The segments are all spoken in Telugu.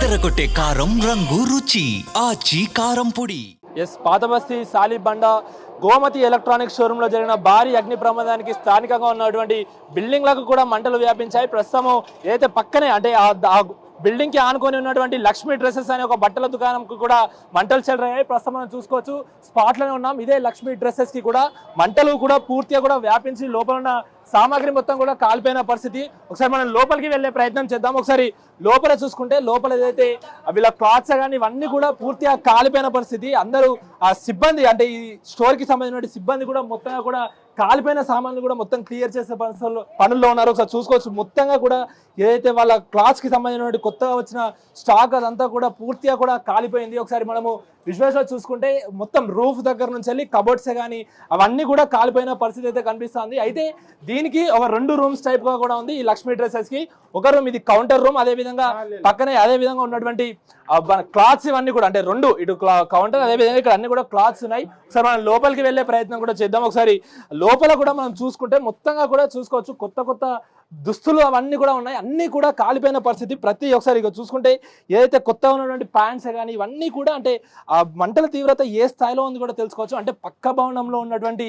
అదరగొట్టే కారం రంగు రుచి ఆచి కారం పొడి. పాతబస్తీ సాలిబండ గోమతి ఎలక్ట్రానిక్ షోరూంలో జరిగిన భారీ అగ్ని ప్రమాదానికి స్థానికంగా ఉన్నటువంటి బిల్డింగ్లకు కూడా మంటలు వ్యాపించాయి. ప్రస్తుతం ఏదైతే పక్కనే అంటే ఆ బిల్డింగ్ కి ఆనుకొని ఉన్నటువంటి లక్ష్మీ డ్రెస్సెస్ అనే ఒక బట్టల దుకాణంకు కూడా మంటలు చెలరాయి. ప్రస్తుతం మనం చూసుకోవచ్చు, స్పాట్ లోనే ఉన్నాం. ఇదే లక్ష్మీ డ్రెస్సెస్ కి కూడా మంటలు కూడా పూర్తిగా కూడా వ్యాపించి లోపల ఉన్న సామాగ్రి మొత్తం కూడా కాలిపోయిన పరిస్థితి. ఒకసారి మనం లోపలికి వెళ్లే ప్రయత్నం చేద్దాం. ఒకసారి లోపల చూసుకుంటే లోపల ఏదైతే వీళ్ళ క్లాత్స్ కానీ ఇవన్నీ కూడా పూర్తిగా కాలిపోయిన పరిస్థితి. అందరూ ఆ సిబ్బంది అంటే ఈ స్టోర్ కి సంబంధించిన సిబ్బంది కూడా మొత్తంగా కూడా కాలిపోయిన సామాన్లు కూడా మొత్తం క్లియర్ చేసే పనుల్లో ఉన్నారు. ఒకసారి చూసుకోవచ్చు, మొత్తంగా కూడా ఏదైతే వాళ్ళ క్లాత్స్ కి సంబంధించిన కొత్తగా వచ్చిన స్టాక్ అదంతా కూడా పూర్తిగా కూడా కాలిపోయింది. ఒకసారి మనము విజువల్స్ లో చూసుకుంటే మొత్తం రూఫ్ దగ్గర నుంచి వెళ్ళి కబోర్డ్స్ కానీ అవన్నీ కూడా కాలిపోయిన పరిస్థితి అయితే కనిపిస్తుంది. అయితే దీనికి ఒక 2 రూమ్స్ టైప్ గా కూడా ఉంది ఈ లక్ష్మీ డ్రెస్సెస్ కి. ఒక రూమ్ ఇది కౌంటర్ రూమ్, అదే విధంగా పక్కనే అదే విధంగా ఉన్నటువంటి క్లాత్స్ ఇవన్నీ కూడా అంటే 2 ఇటు కౌంటర్ అదే విధంగా ఇక్కడ అన్ని కూడా క్లాత్స్ ఉన్నాయి. ఒకసారి మనం లోపలికి వెళ్లే ప్రయత్నం కూడా చేద్దాం. ఒకసారి లోపల కూడా మనం చూసుకుంటే మొత్తంగా కూడా చూసుకోవచ్చు, కొత్త కొత్త దుస్తులు అవన్నీ కూడా ఉన్నాయి, అన్ని కూడా కాలిపోయిన పరిస్థితి. ప్రతి ఒక్కసారి చూసుకుంటే ఏదైతే కొత్తగా ఉన్నటువంటి ప్యాంట్స్ కానీ ఇవన్నీ కూడా అంటే ఆ మంటల తీవ్రత ఏ స్థాయిలో ఉంది కూడా తెలుసుకోవచ్చు. అంటే పక్క భవనంలో ఉన్నటువంటి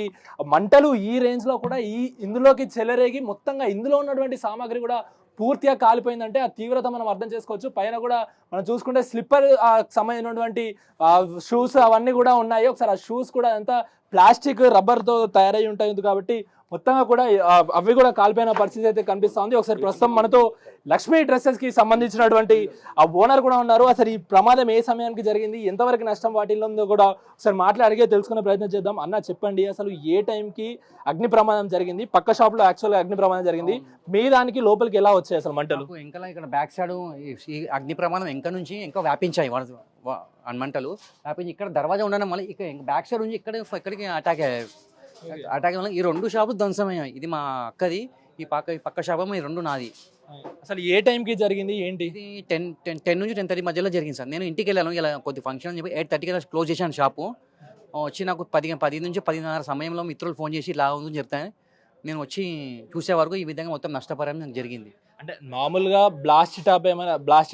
మంటలు ఈ రేంజ్ లో కూడా ఇందులోకి చెలరేగి మొత్తంగా ఇందులో ఉన్నటువంటి సామాగ్రి కూడా పూర్తిగా కాలిపోయిందంటే ఆ తీవ్రత మనం అర్థం చేసుకోవచ్చు. పైన కూడా మనం చూసుకుంటే స్లిప్పర్ సంబంధించినటువంటి షూస్ అవన్నీ కూడా ఉన్నాయి. ఒకసారి ఆ షూస్ కూడా అంతా ప్లాస్టిక్ రబ్బర్తో తయారై ఉంటాయి కాబట్టి మొత్తంగా కూడా అవి కూడా కాలిపోయిన పరిస్థితి అయితే కనిపిస్తా ఉంది. ఒకసారి ప్రస్తుతం మనతో లక్ష్మీ డ్రెస్సెస్ కి సంబంధించినటువంటి ఆ ఓనర్ కూడా ఉన్నారు. అసలు ఈ ప్రమాదం ఏ సమయానికి జరిగింది, ఎంతవరకు నష్టం వాటిల్లో ఉందో కూడా ఒకసారి మాట్లాడిగే తెలుసుకునే ప్రయత్నం చేద్దాం. అన్న చెప్పండి, అసలు ఏ టైంకి అగ్ని ప్రమాదం జరిగింది? పక్క షాప్ లో యాక్చువల్గా అగ్ని ప్రమాదం జరిగింది, మీ దానికి లోపలికి ఎలా వచ్చాయి అసలు మంటలు? ఇంకా ఇక్కడ బ్యాక్ సైడ్ ఈ అగ్ని ప్రమాదం ఇంకా నుంచి ఇంకా వ్యాపించాయి మంటలు వ్యాపించి ఇక్కడ దర్వాజా ఉండడం వల్ల ఇక్కడ బ్యాక్ సైడ్ నుంచి ఇక్కడికి అటాక్ వల్ల ఈ 2 షాపులు ధ్వంసమయ్యాయి. ఇది మా అక్కది, ఈ పక్క షాప్ ఈ 2 నాది. అసలు ఏ టైంకి జరిగింది ఏంటి? ఇది 10 నుంచి 10:30 మధ్యలో జరిగింది సార్. నేను ఇంటికి వెళ్ళాను, ఇలా కొద్ది ఫంక్షన్ అని చెప్పి 8:30కి క్లోజ్ చేశాను షాపు. వచ్చి నాకు 10 నుంచి 10:30 సమయంలో మిత్రులు ఫోన్ చేసి ఇలా ఉందని చెప్తాను. నేను వచ్చి చూసే వరకు ఈ విధంగా మొత్తం నష్టపరిహారం నాకు జరిగింది. అంటే మామూలుగా బ్లాస్ట్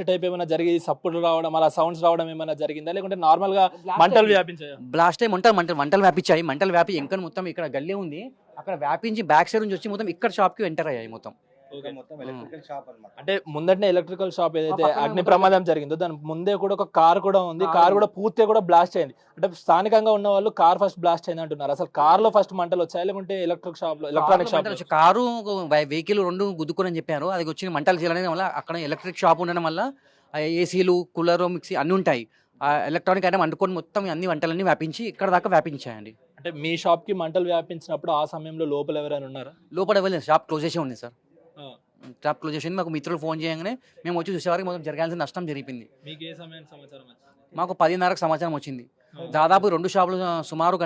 టైప్ ఏమైనా జరిగి సప్పుడు రావడం అలా సౌండ్స్ రావడం ఏమైనా జరిగిందా, లేకుంటే నార్మల్ గా మంటలు వ్యాపించాయి? బ్లాస్ట్ అయ్యి మంటలు వ్యాపించాయి. మంటలు వ్యాపి ఇంకా మొత్తం ఇక్కడ గల్లీ ఉంది, అక్కడ వ్యాపించి బ్యాక్ సైడ్ నుంచి వచ్చి మొత్తం ఇక్కడ షాప్ కి ఎంటర్ అయ్యాయి మొత్తం. అంటే ముందటనే ఎలక్ట్రికల్ షాప్ ఏదైతే అగ్ని ప్రమాదం జరిగిందో దాని ముందే కూడా ఒక కార్ కూడా ఉంది, కార్ కూడా పూర్తిగా కూడా బ్లాస్ట్ అయింది. అంటే స్థానికంగా ఉన్న వాళ్ళు కార్ ఫస్ట్ బ్లాస్ట్ అయింది అంటున్నారు. అసలు కార్ లో ఫస్ట్ మంటలు వచ్చాయి, లేకుంటే ఎలక్ట్రానిక్ షాప్ కారు వెహికల్ 2 గుద్దుకుని చెప్పారు. అది వచ్చి మంటలు చేయడం వల్ల అక్కడ ఎలక్ట్రిక్ షాప్ ఉండడం వల్ల ఏసీలు, కూలర్, మిక్సీ అన్ని ఉంటాయి. ఆ ఎలక్ట్రానిక్ ఐటమ్ అంటుకొని మొత్తం అన్ని వంటలన్నీ వ్యాపించి ఇక్కడ దాకా వ్యాపించాయండి. అంటే మీ షాప్ కి మంటలు వ్యాపించినప్పుడు ఆ సమయంలో లోపల ఎవరైనా ఉన్నారా? లోపల ఎవరు, షాప్ క్లోజ్ చేసి ఉంది సార్. షాప్ క్లోజ్ చేసింది. మాకు మిత్రులు ఫోన్ చేయగానే మేము వచ్చి చూసేవారికి మొత్తం జరగాల్సిన నష్టం జరిగింది. మాకు 10:30కి సమాచారం వచ్చింది. దాదాపు 2 షాపులు సుమారు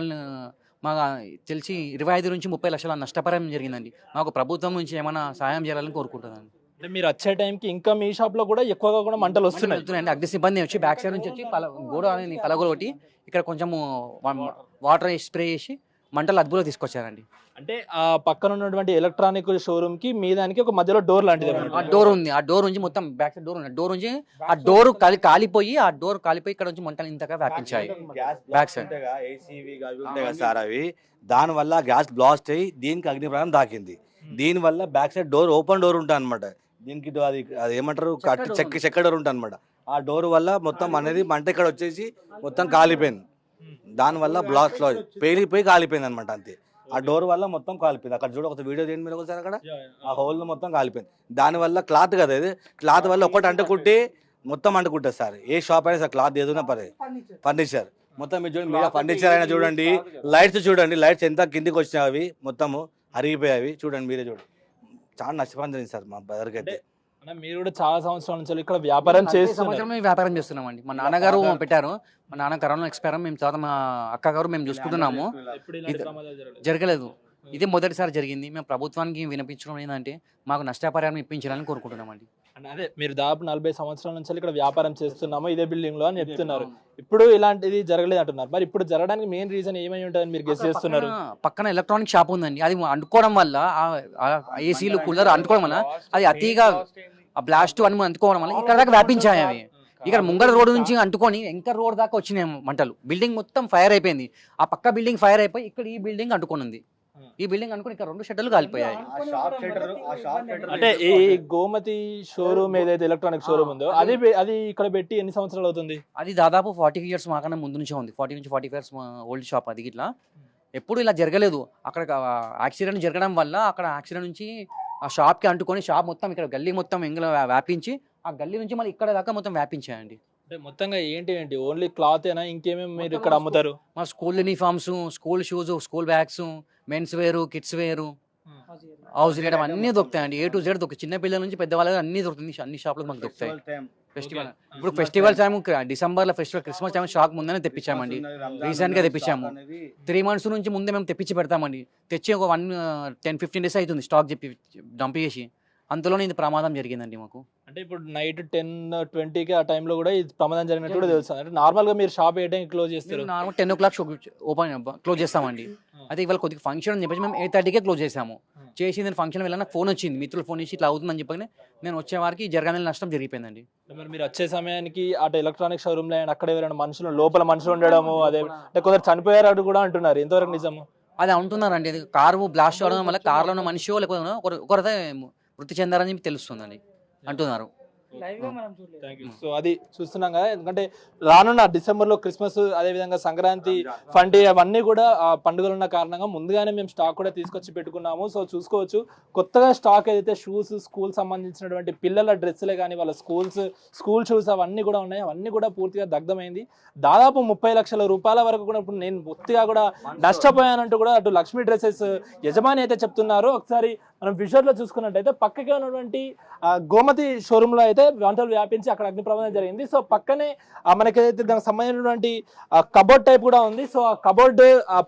మాకు తెలిసి 25 నుంచి 30 లక్షల నష్టపరిహారం జరిగిందండి. మాకు ప్రభుత్వం నుంచి ఏమైనా సహాయం చేయాలని కోరుకుంటున్నాను. అంటే మీరు వచ్చే టైంకి ఇంకా మీ షాప్ లో కూడా ఎక్కువగా కూడా మంటలు వస్తున్నాయి. అగ్ని సిబ్బంది వచ్చి బ్యాక్ సైడ్ నుంచి వచ్చి గోడ పలగొట్టి ఇక్కడ కొంచెం వాటర్ స్ప్రే చేసి మంటలు అదుపులో తీసుకొచ్చారండి. అంటే ఆ పక్కన ఉన్నటువంటి ఎలక్ట్రానిక్ షోరూమ్ కి మీ దానికి ఒక మధ్యలో డోర్ లాంటిది ఆ డోర్ ఉంది. ఆ డోర్ నుంచి మొత్తం బ్యాక్ సైడ్ డోర్ ఉంది. డోర్ నుంచి ఆ డోర్ కాలిపోయి ఇక్కడ నుంచి మంటలు ఇంతగా వ్యాపించాయి. బ్యాక్ సైడ్ సార్ అవి దాని వల్ల గ్యాస్ బ్లాస్ట్ అయ్యి దీనికి అగ్ని ప్రమాదం దాకింది. దీని వల్ల back side door open door ఉంటుంది అనమాట. దీనికి అది ఏమంటారు చెక్క డోర్ ఉంటుంది అనమాట. ఆ డోర్ వల్ల మొత్తం అనేది మంట ఇక్కడ వచ్చేసి మొత్తం కాలిపోయింది. దానివల్ల బ్లాస్ట్ లో పేలిపోయి కాలిపోయింది అనమాట. అంతే, ఆ డోర్ వల్ల మొత్తం కాలిపోయింది. అక్కడ చూడ ఒక వీడియో తీయండి మీరు ఒకసారి. అక్కడ ఆ హోల్ మొత్తం కాలిపోయింది. దానివల్ల క్లాత్ కదా ఇది, క్లాత్ వల్ల ఒకటి అంటుకుంటే మొత్తం అంటుకుంటుంది సార్. ఏ షాప్ అయినా సార్ క్లాత్ ఏదైనా పర్లేదు, ఫర్నిచర్ మొత్తం మీరు చూడండి. మీరు ఫర్నిచర్ అయినా చూడండి, లైట్స్ చూడండి, లైట్స్ ఎంత కిందికి వచ్చినాయి, అవి మొత్తము అరిగిపోయావి. చూడండి, మీరే చూడండి. చాలా నష్టపోయింది జరిగింది సార్ మా బ్రదర్కి అయితే. మీరు కూడా చాలా సంవత్సరాల నుంచి ఇక్కడ వ్యాపారం చేస్తున్నామండి. మా నాన్నగారు పెట్టారు, మా నాన్న కరోనా ఎక్స్పైర్. మేము తర్వాత మా అక్క గారు మేము చూసుకుంటున్నాము. జరగలేదు, ఇదే మొదటిసారి జరిగింది. మేము ప్రభుత్వానికి వినిపించడం ఏంటంటే మాకు నష్టపరిహారం ఇప్పించాలని కోరుకుంటున్నామండి. అదే మీరు దాదాపు 40 సంవత్సరాల నుంచి ఇక్కడ వ్యాపారం చేస్తున్నాము ఇదే బిల్డింగ్ లో అని చెప్తున్నారు. ఇప్పుడు ఇలాంటిది జరగలేదు అంటున్నారు. మరి ఇప్పుడు జరగడానికి మెయిన్ రీజన్ ఏమై ఉంటుందని మీరు గెస్ చేస్తున్నారు? పక్కన ఎలక్ట్రానిక్ షాప్ ఉందండి, అది అంటుకోవడం వల్ల ఏసీలు కూలర్ అంటుకోవడం వల్ల అది అతిగా ఆ బ్లాస్ట్ అని అంటుకోవడం వల్ల ఇక్కడ దాకా వ్యాపించాయి. అవి ఇక్కడ ముంగడ రోడ్ నుంచి అంటుకొని ఎంకర్ రోడ్ దాకా వచ్చినాయి మంటలు. బిల్డింగ్ మొత్తం ఫైర్ అయిపోయింది. ఆ పక్క బిల్డింగ్ ఫైర్ అయిపోయి ఇక్కడ ఈ బిల్డింగ్ అంటుకొని ఉంది. ఈ బిల్డింగ్ అనుకుని ఇక్కడ 2 షట్టర్లు కాలిపోయాయి. అంటే ఈ గోమతి షోరూమ్ ఏదైతే ఎలక్ట్రానిక్ షోరూమ్ ఉందో అది ఇక్కడ పెట్టి ఎన్ని సంవత్సరాలు అవుతుంది? అది దాదాపు 40 ఇయర్స్ మాకన్నా ముందు నుంచే ఉంది. 40 నుంచి 45 ఇయర్స్ ఓల్డ్ షాప్ అది. ఇట్లా ఎప్పుడు ఇలా జరగలేదు. అక్కడ యాక్సిడెంట్ జరగడం వల్ల అక్కడ యాక్సిడెంట్ నుంచి ఆ షాప్కి అంటుకొని షాప్ మొత్తం ఇక్కడ గల్లీ మొత్తం ఎంగలో వ్యాపించి ఆ గల్లీ నుంచి మళ్ళీ ఇక్కడ దాకా మొత్తం వ్యాపించాయండి. అంటే మొత్తంగా ఏంటి ఓన్లీ క్లాత్ ఏనా, ఇంకేమేమి మీరు ఇక్కడ అమ్ముతారు? మా school uniforms, school shoes, school bags, men's వేరు, కిడ్స్ వేరు, హౌస్ రేట్ అన్నీ దొరుకుతాయండి. A to Z దొరుకుతాయి. చిన్న పిల్లల నుంచి పెద్దవాళ్ళకి అన్ని దొరుకుతుంది. అన్ని షాపులు మాకు దొరుకుతాయి. ఫెస్టివల్ ఇప్పుడు ఫెస్టివల్ టైం డిసెంబర్లో ఫెస్టివల్ క్రిస్మస్ టైం షాప్ ముందే తెప్పించామండి. రీసెంట్గా తెప్పించాము. 3 months నుంచి ముందే మేము తెప్పించి పెడతామండి. తెచ్చి ఒక 10-15 days అవుతుంది స్టాక్ చెప్పి డంప్ చేసి. అంతలోనే ఇది ప్రమాదం జరిగిందండి మాకు. అంటే ఇప్పుడు నైట్ 10-20కి ఆ టైంలో కూడా ఇది ప్రమాదం జరిగినట్టు కూడా తెలుసు. అంటే నార్మల్గా మీరు షాప్ ఏ టైం క్లోజ్ చేస్తారు? నార్మల్ 10 o'clock క్లోజ్ చేస్తామండి. అయితే ఇవాళ కొద్దిగా ఫంక్షన్ అని చెప్పేసి మేము 8:30కే క్లోజ్ చేసాము. చేసి నేను ఫంక్షన్ వెళ్ళిన నాకు ఫోన్ వచ్చింది, మిత్రులు ఫోన్ చేసి ఇట్లా అవుతుందని చెప్పగానే నేను వచ్చే వారికి జరగని నష్టం జరిగిపోయిందండి. మరి మీరు వచ్చే సమయానికి అటు ఎలక్ట్రానిక్ షోరూమ్ లో అక్కడ ఎవరైనా మనుషులు లోపల మనుషులు ఉండడము, అదే అంటే కొందరు చనిపోయారు కూడా అంటున్నారు, ఎంతవరకు నిజము? అది అంటున్నారండి. అది కారు బ్లాస్ట్ అవడం వల్ల కార్లో ఉన్న మనిషి లేకపోతే ఒకరైతే మృతి చెందారని చెప్పి తెలుస్తుందండి అంటున్నారు. సో అది చూస్తున్నాం కదా. ఎందుకంటే రానున్న డిసెంబర్లో క్రిస్మస్, అదేవిధంగా సంక్రాంతి, పండుగ అవన్నీ కూడా ఆ పండుగలు ఉన్న కారణంగా ముందుగానే మేము స్టాక్ కూడా తీసుకొచ్చి పెట్టుకున్నాము. సో చూసుకోవచ్చు, కొత్తగా స్టాక్ ఏదైతే షూస్, స్కూల్ సంబంధించినటువంటి పిల్లల డ్రెస్సులే కానీ వాళ్ళ స్కూల్ షూస్ అవన్నీ కూడా ఉన్నాయి. అవన్నీ కూడా పూర్తిగా దగ్ధమైంది. దాదాపు 30 లక్షల రూపాయల వరకు కూడా ఇప్పుడు నేను పూర్తిగా కూడా నష్టపోయానంటూ కూడా అటు లక్ష్మీ డ్రెస్సెస్ యజమాని అయితే చెప్తున్నారు. ఒకసారి మనం విజువల్లో చూసుకున్నట్టయితే పక్కకే ఉన్నటువంటి గోమతి షోరూంలో అయితే మంటలు వ్యాపించి అక్కడ అగ్ని ప్రమాదం జరిగింది. సో పక్కనే మనకైతే దానికి సంబంధించినటువంటి కబోర్డ్ టైప్ కూడా ఉంది. సో ఆ కబోర్డ్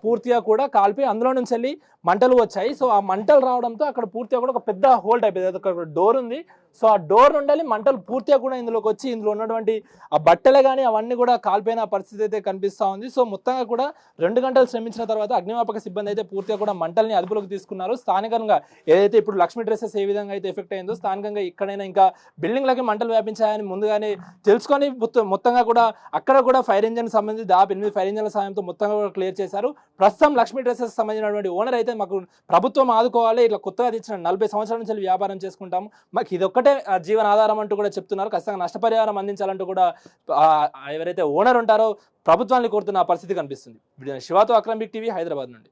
పూర్తిగా కూడా కాల్పి అందులో నుంచి వెళ్ళి మంటలు వచ్చాయి. సో ఆ మంటలు రావడంతో అక్కడ పూర్తిగా కూడా ఒక పెద్ద హోల్ టైప్ ఒక డోర్ ఉంది. సో ఆ డోర్ నుండి మంటలు పూర్తిగా కూడా ఇందులోకి వచ్చి ఇందులో ఉన్నటువంటి ఆ బట్టలే కానీ అవన్నీ కూడా కాల్పోయిన పరిస్థితి అయితే కనిపిస్తూ ఉంది. సో మొత్తంగా కూడా 2 గంటలు శ్రమించిన తర్వాత అగ్నిమాపక సిబ్బంది అయితే పూర్తిగా కూడా మంటల్ని అదుపులోకి తీసుకున్నారు. స్థానికంగా ఏదైతే ఇప్పుడు లక్ష్మీ డ్రెస్సెస్ ఏ విధంగా అయితే ఎఫెక్ట్ అయిందో స్థానికంగా ఇక్కడైనా ఇంకా బిల్డింగ్లకి మంటలు వ్యాపించాయని ముందుగానే తెలుసుకొని మొత్తంగా కూడా అక్కడ కూడా ఫైర్ ఇంజన్ సంబంధించి దాదాపు 8 ఫైర్ ఇంజన్ల సాయంతో మొత్తంగా కూడా క్లియర్ చేశారు. ప్రస్తుతం లక్ష్మీ డ్రెస్సెస్ సంబంధించినటువంటి ఓనర్ అయితే మాకు ప్రభుత్వం ఆదుకోవాలి, ఇట్లా కొత్తగా తెచ్చిన 40 సంవత్సరాల నుంచి వ్యాపారం చేసుకుంటాము, మాకు ఇదొక్కటే జీవనాధారం అంటూ కూడా చెప్తున్నారు. ఖచ్చితంగా నష్టపరిహారం అందించాలంటూ కూడా ఎవరైతే ఓనర్ ఉంటారో ప్రభుత్వాన్ని కోరుతున్న పరిస్థితి కనిపిస్తుంది. శివాతో అక్రమ్ బిగ్ టీవీ, హైదరాబాద్ నుండి.